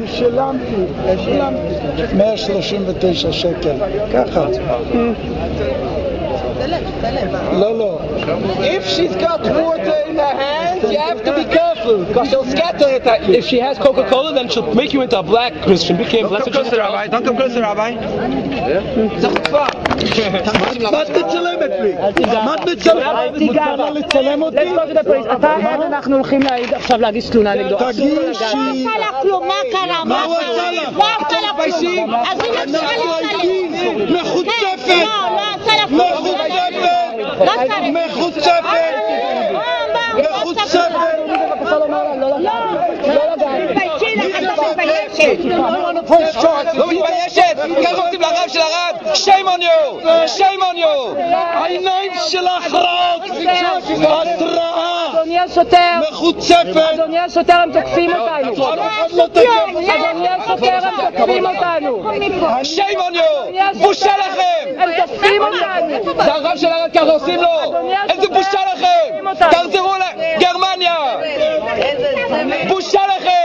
שילמתי 139 שקל, ככה. לא. If she's got water in her hand, you have to be careful, because she'll scatter it at you. If she has Coca-Cola, then she'll make you into a black Christian. Don't come closer, Rabbi. Don't come closer, Rabbi. מה את מצלמת לי? מה את מצלמת? מותר לצלם אותי? אנחנו הולכים עכשיו להגיש תלונה נגדו. תגישי. לא עשה לה כלום, מה קרה? מה הוא עשה לך? לא עשה לה כלום. אז היא לא צריכה לצלם. מחוצפת. לא עשה לה כלום. מחוצפת. לא מתביישת? ככה עושים לרב של הרב? shame on you! shame on you! העיניים שלך רעות! התראה! אדוני השוטר! מחוצפת! אדוני השוטר, הם תוקפים אותנו! אדוני השוטר, הם תוקפים אותנו! shame on you! בושה לכם! הם תוקפים אותנו! זה הרב של הרב, ככה עושים לו! איזה בושה לכם! תחזרו לגרמניה! בושה לכם!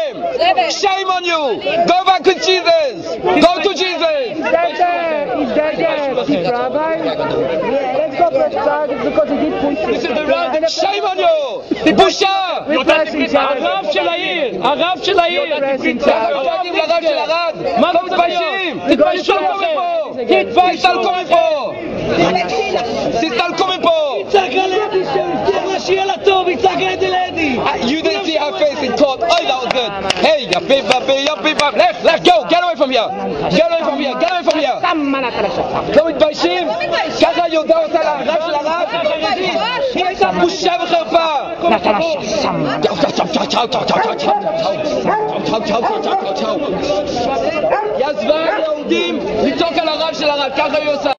shame on you! go back to Jesus! go to Jesus! shame on you! בושה! הרב של העיר! לרב של הרב! מה לא מתביישים? תתביישו מפה! תסתלקו מפה! תסתלקו מפה! You didn't see her face in court. Oh, that was good. Hey, left, go, get away from here. Get away from here, get away from here. לא מתביישים? ככה יהודה עושה לרב של הרב? בושה וחרפה. יעזבה ליהודים לצעוק על הרב של הרב, ככה היא עושה.